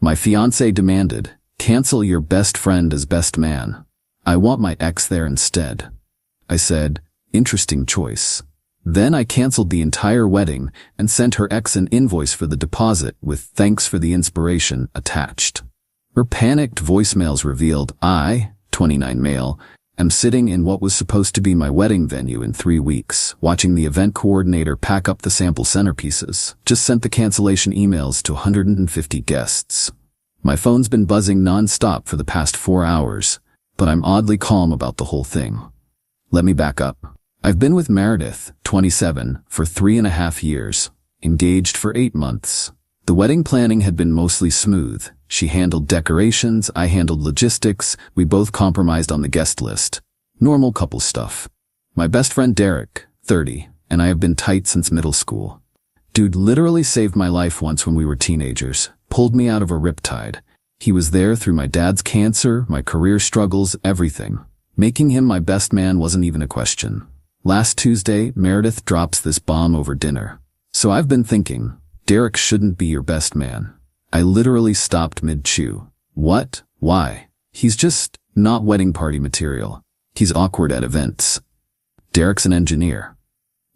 My fiancé demanded, "Cancel your best friend as best man. I want my ex there instead." I said, "Interesting choice." Then I canceled the entire wedding and sent her ex an invoice for the deposit with "thanks for the inspiration" attached. Her panicked voicemails revealed I, 29 male, am sitting in what was supposed to be my wedding venue in 3 weeks, watching the event coordinator pack up the sample centerpieces. Just sent the cancellation emails to 150 guests. My phone's been buzzing non-stop for the past 4 hours, but I'm oddly calm about the whole thing. Let me back up. I've been with Meredith, 27, for 3.5 years, engaged for 8 months. The wedding planning had been mostly smooth. She handled decorations, I handled logistics, we both compromised on the guest list. Normal couple stuff. My best friend Derek, 30, and I have been tight since middle school. Dude literally saved my life once when we were teenagers, pulled me out of a riptide. He was there through my dad's cancer, my career struggles, everything. Making him my best man wasn't even a question. Last Tuesday, Meredith drops this bomb over dinner. So I've been thinking, Derek shouldn't be your best man. I literally stopped mid-chew. What? Why? He's just not wedding party material. He's awkward at events. Derek's an engineer.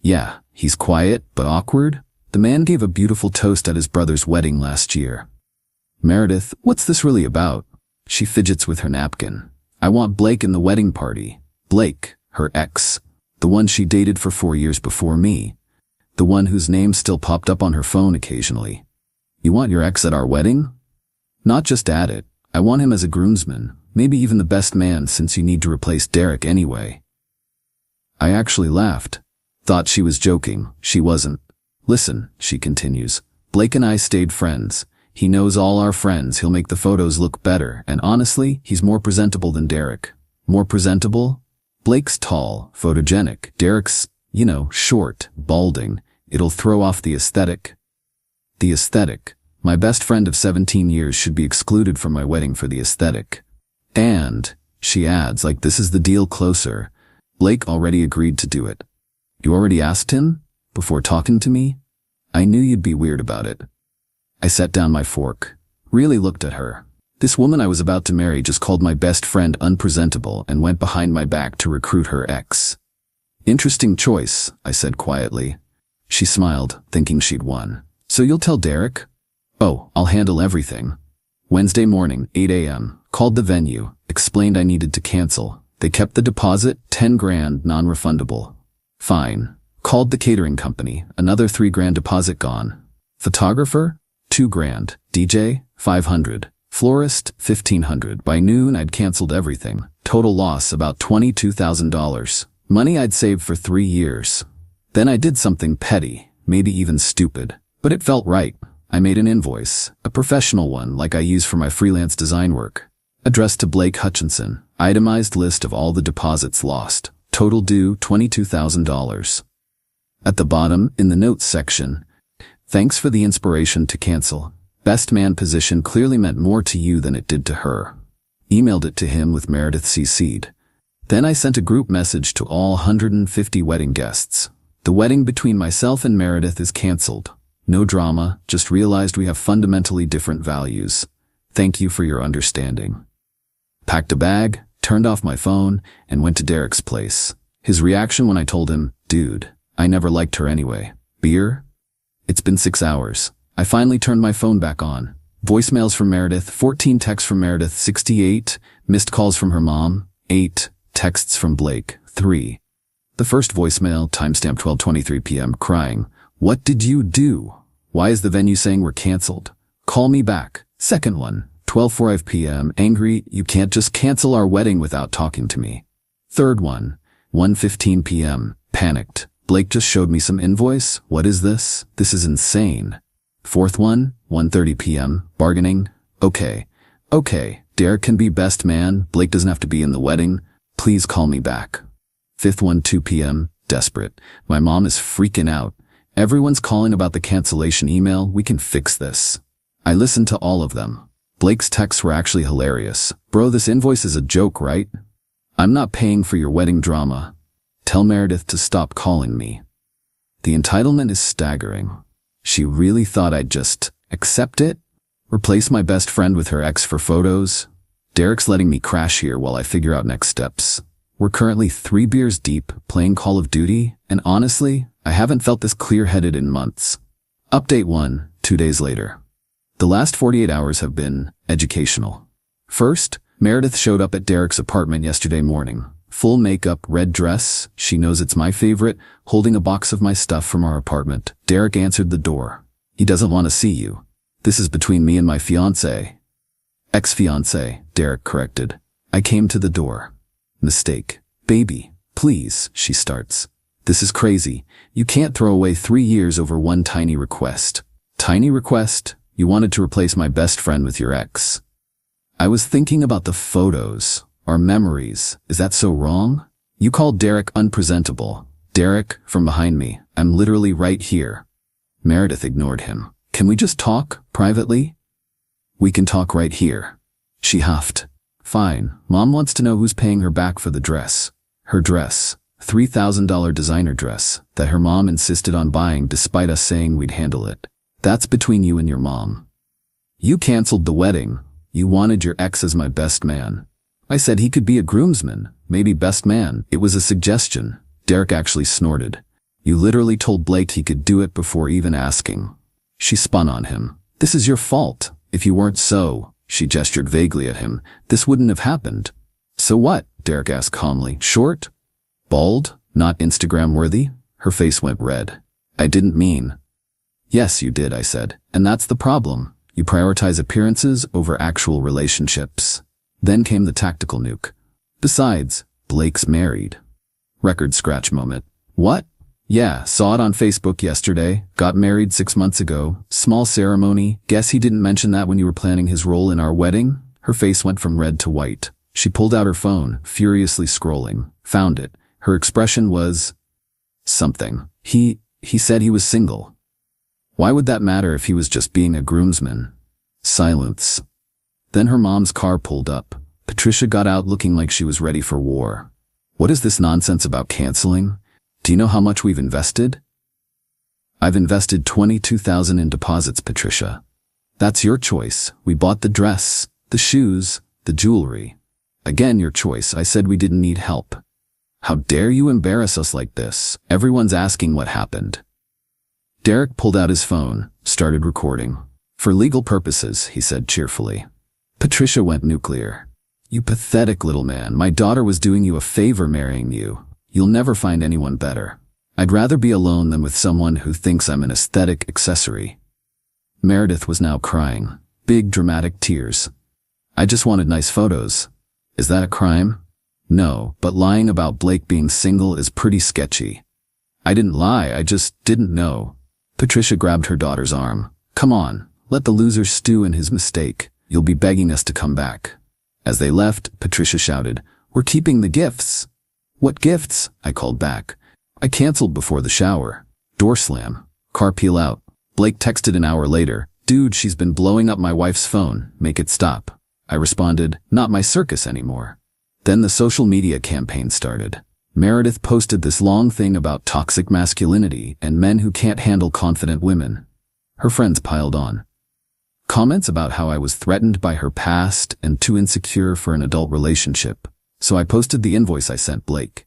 Yeah, he's quiet, but awkward? The man gave a beautiful toast at his brother's wedding last year. Meredith, what's this really about? She fidgets with her napkin. I want Blake in the wedding party. Blake, her ex. The one she dated for 4 years before me. The one whose name still popped up on her phone occasionally. You want your ex at our wedding? Not just at it. I want him as a groomsman, maybe even the best man since you need to replace Derek anyway. I actually laughed. Thought she was joking. She wasn't. Listen, she continues. Blake and I stayed friends. He knows all our friends. He'll make the photos look better, and honestly, he's more presentable than Derek. More presentable? Blake's tall, photogenic. Derek's, short, balding. It'll throw off the aesthetic. The aesthetic. My best friend of 17 years should be excluded from my wedding for the aesthetic. And, she adds, like this is the deal closer. Blake already agreed to do it. You already asked him? Before talking to me? I knew you'd be weird about it. I set down my fork. Really looked at her. This woman I was about to marry just called my best friend unpresentable and went behind my back to recruit her ex. Interesting choice, I said quietly. She smiled, thinking she'd won. So you'll tell Derek? Oh, I'll handle everything. Wednesday morning, 8 a.m., called the venue, explained I needed to cancel. They kept the deposit, 10 grand, non-refundable. Fine. Called the catering company, another 3 grand deposit gone. Photographer? 2 grand. DJ? 500. Florist? 1,500. By noon, I'd canceled everything. Total loss about $22,000. Money I'd saved for 3 years. Then I did something petty, maybe even stupid. But it felt right. I made an invoice, a professional one like I use for my freelance design work. Addressed to Blake Hutchinson. Itemized list of all the deposits lost. Total due $22,000. At the bottom, in the notes section, thanks for the inspiration to cancel. Best man position clearly meant more to you than it did to her. Emailed it to him with Meredith CC'd. Then I sent a group message to all 150 wedding guests. The wedding between myself and Meredith is canceled. No drama, just realized we have fundamentally different values. Thank you for your understanding. Packed a bag, turned off my phone, and went to Derek's place. His reaction when I told him, dude, I never liked her anyway. Beer? It's been 6 hours. I finally turned my phone back on. Voicemails from Meredith, 14 texts from Meredith, 68, missed calls from her mom, 8, texts from Blake, 3. The first voicemail, timestamp 12:23 p.m., crying, "What did you do? Why is the venue saying we're canceled? Call me back." Second one, 12:05 p.m., angry, "You can't just cancel our wedding without talking to me." Third one, 1:15 p.m., panicked. "Blake just showed me some invoice. What is this? This is insane." Fourth one, 1:30 p.m., bargaining. Okay, Derek can be best man. Blake doesn't have to be in the wedding. Please call me back. Fifth one, 2 p.m., desperate. My mom is freaking out. Everyone's calling about the cancellation email. We can fix this. I listened to all of them. Blake's texts were actually hilarious. Bro, this invoice is a joke, right? I'm not paying for your wedding drama. Tell Meredith to stop calling me. The entitlement is staggering. She really thought I'd just accept it? Replace my best friend with her ex for photos? Derek's letting me crash here while I figure out next steps. We're currently 3 beers deep, playing Call of Duty, and honestly, I haven't felt this clear-headed in months. Update 1, 2 days later. The last 48 hours have been educational. First, Meredith showed up at Derek's apartment yesterday morning. Full makeup, red dress, she knows it's my favorite, holding a box of my stuff from our apartment. Derek answered the door. He doesn't want to see you. This is between me and my fiancée. Ex-fiancée, Derek corrected. I came to the door. Mistake. Baby, please, she starts. This is crazy. You can't throw away 3 years over one tiny request. Tiny request? You wanted to replace my best friend with your ex. I was thinking about the photos, our memories. Is that so wrong? You called Derek unpresentable. Derek, from behind me, I'm literally right here. Meredith ignored him. Can we just talk, privately? We can talk right here. She huffed. Fine, Mom wants to know who's paying her back for the dress. Her dress, $3,000 designer dress, that her mom insisted on buying despite us saying we'd handle it. That's between you and your mom. You canceled the wedding. You wanted your ex as my best man. I said he could be a groomsman, maybe best man. It was a suggestion. Derek actually snorted. You literally told Blake he could do it before even asking. She spun on him. This is your fault. If you weren't so, she gestured vaguely at him, this wouldn't have happened. So what? Derek asked calmly. Short? Bald? Not Instagram worthy? Her face went red. I didn't mean. Yes, you did, I said. And that's the problem. You prioritize appearances over actual relationships. Then came the tactical nuke. Besides, Blake's married. Record scratch moment. What? Yeah, saw it on Facebook yesterday. Got married 6 months ago. Small ceremony. Guess he didn't mention that when you were planning his role in our wedding? Her face went from red to white. She pulled out her phone, furiously scrolling. Found it. Her expression was something. He said he was single. Why would that matter if he was just being a groomsman? Silence. Then her mom's car pulled up. Patricia got out looking like she was ready for war. What is this nonsense about canceling? Do you know how much we've invested? I've invested $22,000 in deposits, Patricia. That's your choice. We bought the dress, the shoes, the jewelry. Again, your choice. I said we didn't need help. How dare you embarrass us like this? Everyone's asking what happened. Derek pulled out his phone, started recording. For legal purposes, he said cheerfully. Patricia went nuclear. You pathetic little man. My daughter was doing you a favor marrying you. You'll never find anyone better. I'd rather be alone than with someone who thinks I'm an aesthetic accessory. Meredith was now crying. Big dramatic tears. I just wanted nice photos. Is that a crime? No, but lying about Blake being single is pretty sketchy. I didn't lie, I just didn't know. Patricia grabbed her daughter's arm. Come on, let the loser stew in his mistake. You'll be begging us to come back. As they left, Patricia shouted, We're keeping the gifts. What gifts? I called back. I canceled before the shower. Door slam. Car peel out. Blake texted an hour later. Dude, she's been blowing up my wife's phone. Make it stop. I responded, not my circus anymore. Then the social media campaign started. Meredith posted this long thing about toxic masculinity and men who can't handle confident women. Her friends piled on. Comments about how I was threatened by her past and too insecure for an adult relationship. So I posted the invoice I sent Blake.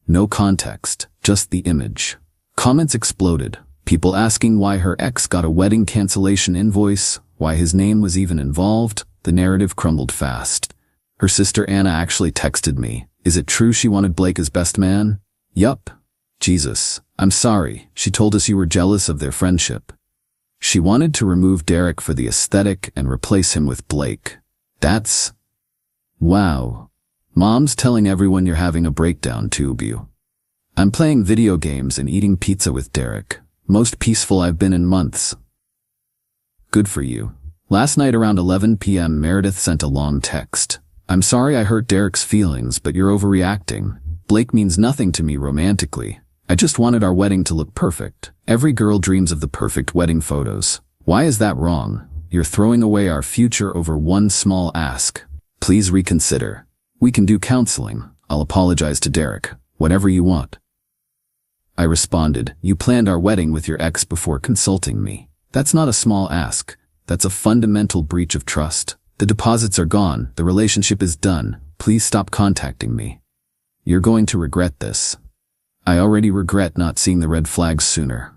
No context, just the image. Comments exploded. People asking why her ex got a wedding cancellation invoice, why his name was even involved. The narrative crumbled fast. Her sister Anna actually texted me. Is it true she wanted Blake as best man? Yup. Jesus, I'm sorry. She told us you were jealous of their friendship. She wanted to remove Derek for the aesthetic and replace him with Blake. That's... Wow. Mom's telling everyone you're having a breakdown too, you. I'm playing video games and eating pizza with Derek. Most peaceful I've been in months. Good for you. Last night around 11 p.m. Meredith sent a long text. I'm sorry I hurt Derek's feelings, but you're overreacting. Blake means nothing to me romantically. I just wanted our wedding to look perfect. Every girl dreams of the perfect wedding photos. Why is that wrong? You're throwing away our future over one small ask. Please reconsider. We can do counseling. I'll apologize to Derek. Whatever you want. I responded, you planned our wedding with your ex before consulting me. That's not a small ask. That's a fundamental breach of trust. The deposits are gone. The relationship is done. Please stop contacting me. You're going to regret this. I already regret not seeing the red flags sooner.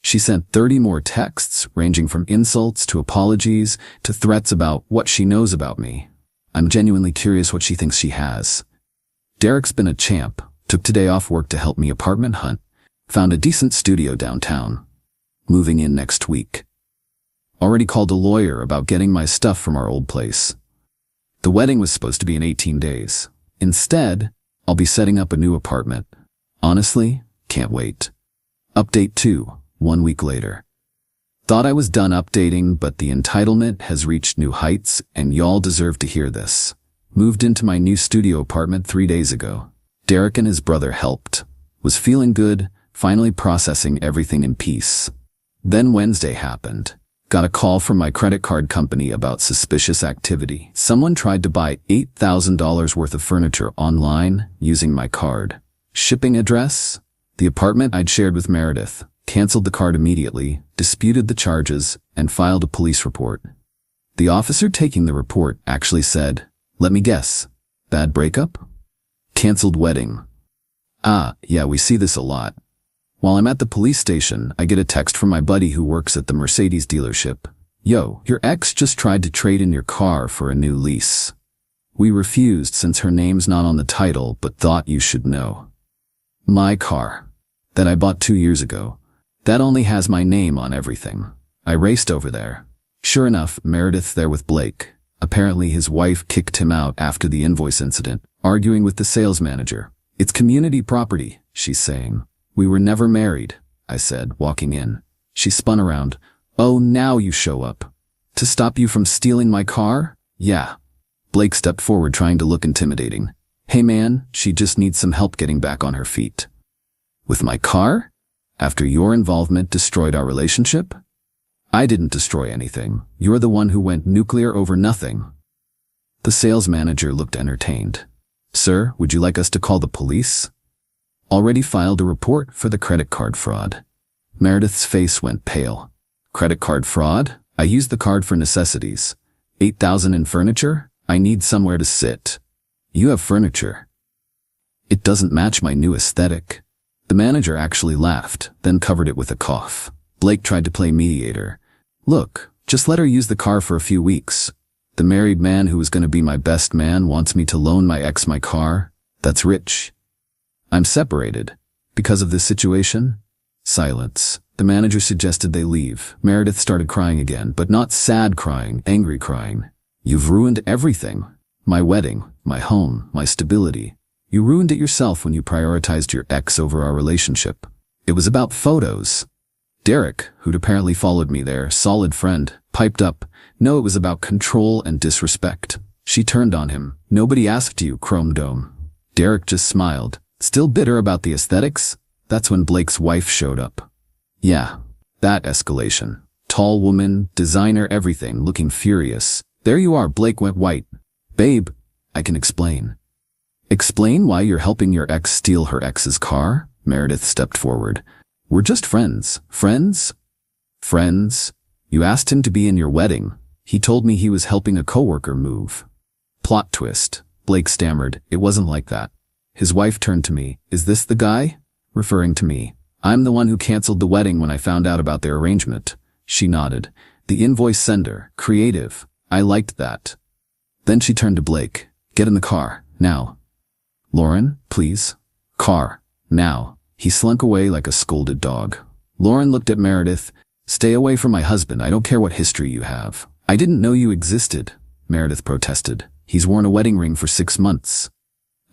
She sent 30 more texts, ranging from insults to apologies to threats about what she knows about me. I'm genuinely curious what she thinks she has. Derek's been a champ. Took today off work to help me apartment hunt. Found a decent studio downtown. Moving in next week. Already called a lawyer about getting my stuff from our old place. The wedding was supposed to be in 18 days. Instead, I'll be setting up a new apartment. Honestly, can't wait. Update 2, 1 week later. Thought I was done updating, but the entitlement has reached new heights, and y'all deserve to hear this. Moved into my new studio apartment 3 days ago. Derek and his brother helped. Was feeling good, finally processing everything in peace. Then Wednesday happened. Got a call from my credit card company about suspicious activity. Someone tried to buy $8,000 worth of furniture online using my card. Shipping address? The apartment I'd shared with Meredith. Canceled the card immediately, disputed the charges, and filed a police report. The officer taking the report actually said, "Let me guess, bad breakup? Canceled wedding." Yeah, we see this a lot. While I'm at the police station, I get a text from my buddy who works at the Mercedes dealership. "Yo, your ex just tried to trade in your car for a new lease. We refused since her name's not on the title, but thought you should know." My car. That I bought 2 years ago. That only has my name on everything. I raced over there. Sure enough, Meredith's there with Blake. Apparently his wife kicked him out after the invoice incident, arguing with the sales manager. "It's community property," she's saying. "We were never married," I said, walking in. She spun around. "Oh, now you show up. To stop you from stealing my car?" "Yeah." Blake stepped forward, trying to look intimidating. "Hey man, she just needs some help getting back on her feet." "With my car? After your involvement destroyed our relationship?" "I didn't destroy anything. You're the one who went nuclear over nothing." The sales manager looked entertained. "Sir, would you like us to call the police?" "Already filed a report for the credit card fraud." Meredith's face went pale. "Credit card fraud? I used the card for necessities. $8,000 in furniture? I need somewhere to sit." "You have furniture." "It doesn't match my new aesthetic." The manager actually laughed, then covered it with a cough. Blake tried to play mediator. "Look, just let her use the car for a few weeks. The married man who was going to be my best man wants me to loan my ex my car. That's rich. I'm separated. Because of this situation?" Silence. The manager suggested they leave. Meredith started crying again, but not sad crying, angry crying. "You've ruined everything. My wedding, my home, my stability. You ruined it yourself when you prioritized your ex over our relationship. It was about photos." Derek, who'd apparently followed me there, solid friend, piped up. "No, it was about control and disrespect." She turned on him. "Nobody asked you, Chrome Dome." Derek just smiled. Still bitter about the aesthetics? That's when Blake's wife showed up. Yeah, that escalation. Tall woman, designer, everything, looking furious. "There you are." Blake went white. "Babe, I can explain." "Explain why you're helping your ex steal her ex's car?" Meredith stepped forward. "We're just friends." "Friends? Friends? You asked him to be in your wedding. He told me he was helping a coworker move." Plot twist. Blake stammered. "It wasn't like that." His wife turned to me. "Is this the guy?" Referring to me. "I'm the one who canceled the wedding when I found out about their arrangement." She nodded. "The invoice sender. Creative. I liked that." Then she turned to Blake. "Get in the car. Now." "Lauren, please." "Car. Now." He slunk away like a scolded dog. Lauren looked at Meredith. "Stay away from my husband. I don't care what history you have." "I didn't know you existed," Meredith protested. "He's worn a wedding ring for 6 months."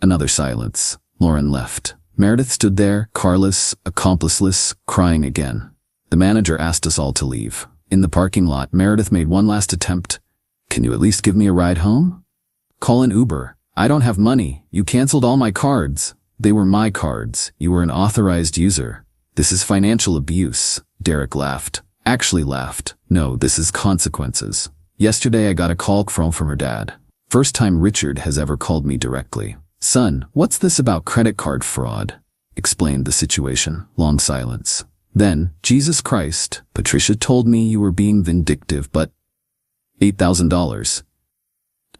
Another silence. Lauren left. Meredith stood there, carless, accompliceless, crying again. The manager asked us all to leave. In the parking lot, Meredith made one last attempt. "Can you at least give me a ride home?" "Call an Uber." "I don't have money. You canceled all my cards." "They were my cards. You were an authorized user." "This is financial abuse." Derek laughed. Actually laughed. "No, this is consequences." Yesterday I got a call from her dad. First time Richard has ever called me directly. "Son, what's this about credit card fraud?" Explained the situation. Long silence. Then, Jesus Christ, Patricia told me you were being vindictive, but $8,000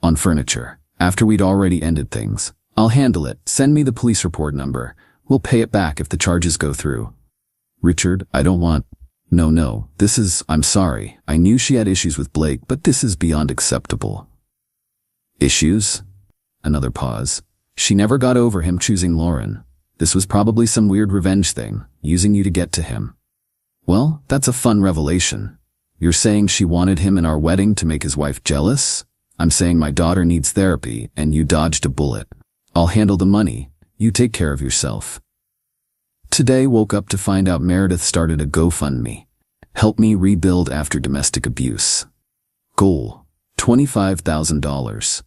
on furniture. After we'd already ended things. I'll handle it. Send me the police report number. We'll pay it back if the charges go through. Richard, I don't want... No, I'm sorry. I knew she had issues with Blake, but this is beyond acceptable. Issues? Another pause. She never got over him choosing Lauren. This was probably some weird revenge thing, using you to get to him. Well, that's a fun revelation. You're saying she wanted him in our wedding to make his wife jealous? I'm saying my daughter needs therapy, and you dodged a bullet. I'll handle the money. You take care of yourself. Today woke up to find out Meredith started a GoFundMe. Help me rebuild after domestic abuse. Goal: $25,000.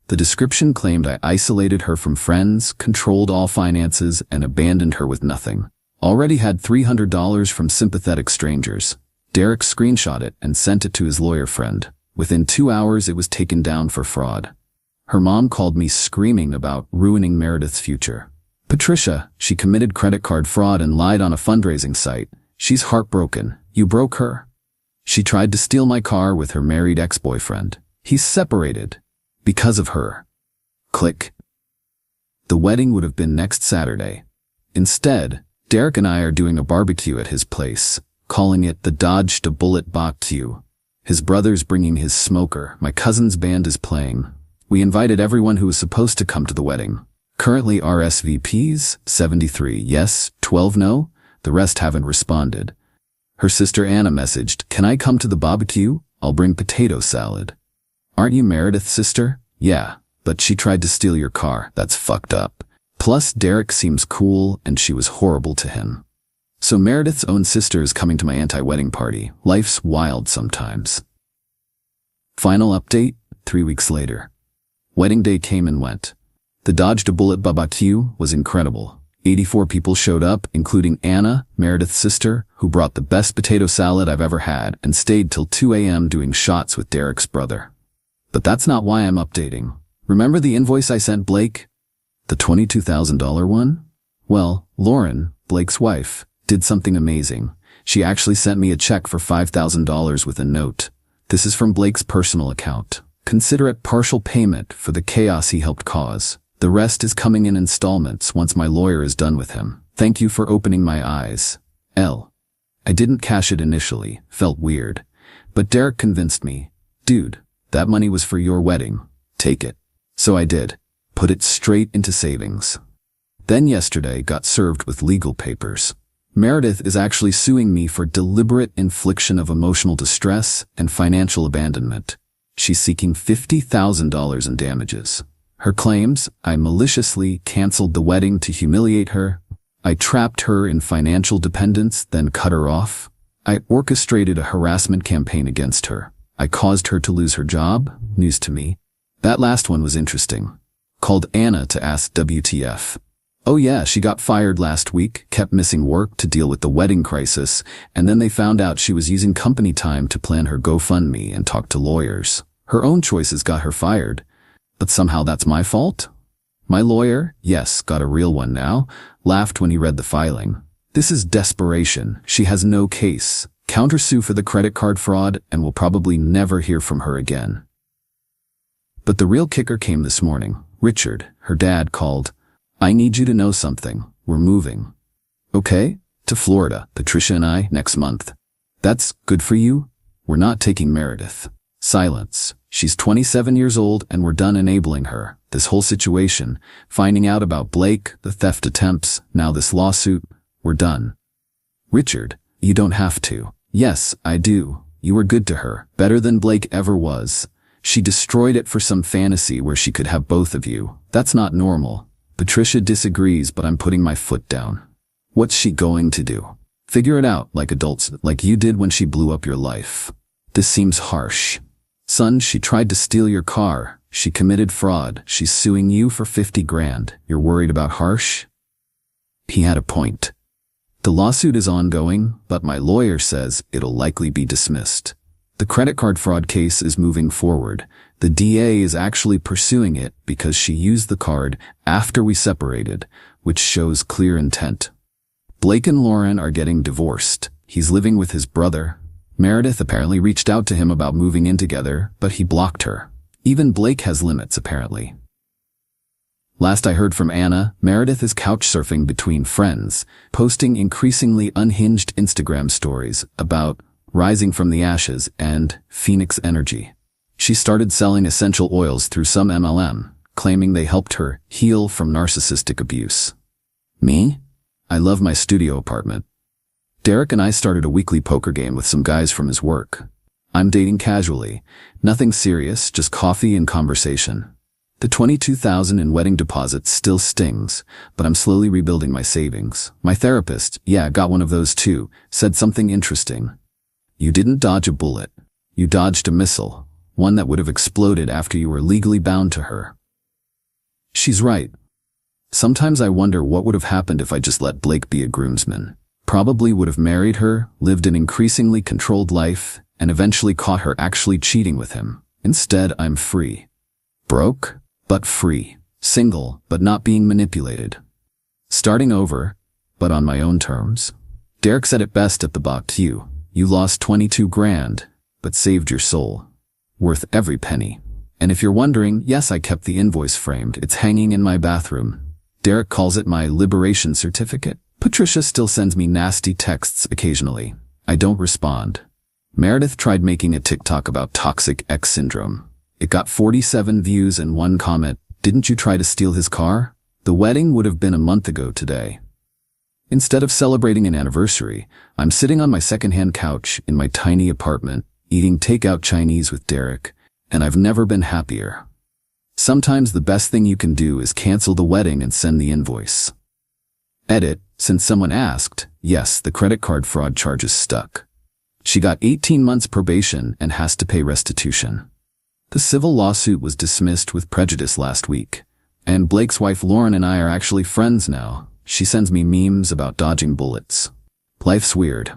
The description claimed I isolated her from friends, controlled all finances, and abandoned her with nothing. Already had $300 from sympathetic strangers. Derek screenshot it and sent it to his lawyer friend. Within 2 hours, it was taken down for fraud. Her mom called me screaming about ruining Meredith's future. Patricia, she committed credit card fraud and lied on a fundraising site. She's heartbroken. You broke her. She tried to steal my car with her married ex-boyfriend. He's separated. Because of her. Click. The wedding would have been next Saturday. Instead, Derek and I are doing a barbecue at his place, calling it the Dodged a Bullet barbecue. His brother's bringing his smoker. My cousin's band is playing. We invited everyone who was supposed to come to the wedding. Currently RSVPs, 73 yes, 12 no. The rest haven't responded. Her sister Anna messaged, "Can I come to the barbecue? I'll bring potato salad." Aren't you Meredith's sister? Yeah, but she tried to steal your car. That's fucked up. Plus, Derek seems cool, and she was horrible to him. So Meredith's own sister is coming to my anti-wedding party. Life's wild sometimes. Final update, 3 weeks later. Wedding day came and went. The Dodged a Bullet barbecue was incredible. 84 people showed up, including Anna, Meredith's sister, who brought the best potato salad I've ever had and stayed till 2 a.m. doing shots with Derek's brother. But that's not why I'm updating. Remember the invoice I sent Blake? The $22,000 one? Well, Lauren, Blake's wife, did something amazing. She actually sent me a check for $5,000 with a note. This is from Blake's personal account. Consider it partial payment for the chaos he helped cause. The rest is coming in installments once my lawyer is done with him. Thank you for opening my eyes. L. I didn't cash it initially. Felt weird. But Derek convinced me. Dude, that money was for your wedding. Take it. So I did. Put it straight into savings. Then yesterday got served with legal papers. Meredith is actually suing me for deliberate infliction of emotional distress and financial abandonment. She's seeking $50,000 in damages. Her claims, I maliciously canceled the wedding to humiliate her. I trapped her in financial dependence, then cut her off. I orchestrated a harassment campaign against her. I caused her to lose her job. News to me. That last one was interesting. Called Anna to ask WTF. Oh yeah, she got fired last week, kept missing work to deal with the wedding crisis, and then they found out she was using company time to plan her GoFundMe and talk to lawyers. Her own choices got her fired. But somehow that's my fault? My lawyer, yes, got a real one now, laughed when he read the filing. This is desperation. She has no case. Countersue for the credit card fraud and will probably never hear from her again. But the real kicker came this morning. Richard, her dad, called. I need you to know something. We're moving. Okay? To Florida, Patricia and I, next month. That's good for you? We're not taking Meredith. Silence. She's 27 years old and we're done enabling her. This whole situation, finding out about Blake, the theft attempts, now this lawsuit, we're done. Richard, you don't have to. Yes, I do. You were good to her, better than Blake ever was. She destroyed it for some fantasy where she could have both of you. That's not normal. Patricia disagrees, but I'm putting my foot down. What's she going to do? Figure it out like adults, like you did when she blew up your life. This seems harsh. Son, she tried to steal your car. She committed fraud. She's suing you for 50 grand. You're worried about harsh? He had a point. The lawsuit is ongoing, but my lawyer says it'll likely be dismissed. The credit card fraud case is moving forward. The DA is actually pursuing it because she used the card after we separated, which shows clear intent. Blake and Lauren are getting divorced. He's living with his brother. Meredith apparently reached out to him about moving in together, but he blocked her. Even Blake has limits, apparently. Last I heard from Anna, Meredith is couch surfing between friends, posting increasingly unhinged Instagram stories about rising from the ashes and Phoenix energy. She started selling essential oils through some MLM, claiming they helped her heal from narcissistic abuse. Me? I love my studio apartment. Derek and I started a weekly poker game with some guys from his work. I'm dating casually. Nothing serious, just coffee and conversation. The $22,000 in wedding deposits still stings, but I'm slowly rebuilding my savings. My therapist, yeah, got one of those too, said something interesting. You didn't dodge a bullet. You dodged a missile, one that would have exploded after you were legally bound to her. She's right. Sometimes I wonder what would have happened if I just let Blake be a groomsman. Probably would have married her, lived an increasingly controlled life, and eventually caught her actually cheating with him. Instead, I'm free. Broke, but free. Single, but not being manipulated. Starting over, but on my own terms. Derek said it best at the Bach you. You lost 22 grand, but saved your soul. Worth every penny. And if you're wondering, yes, I kept the invoice framed. It's hanging in my bathroom. Derek calls it my liberation certificate. Patricia still sends me nasty texts occasionally. I don't respond. Meredith tried making a TikTok about toxic ex syndrome. It got 47 views and 1 comment. Didn't you try to steal his car? The wedding would have been a month ago today. Instead of celebrating an anniversary, I'm sitting on my secondhand couch in my tiny apartment, eating takeout Chinese with Derek, and I've never been happier. Sometimes the best thing you can do is cancel the wedding and send the invoice. Edit, since someone asked, yes, the credit card fraud charges stuck. She got 18 months probation and has to pay restitution. The civil lawsuit was dismissed with prejudice last week, and Blake's wife Lauren and I are actually friends now. She sends me memes about dodging bullets. Life's weird.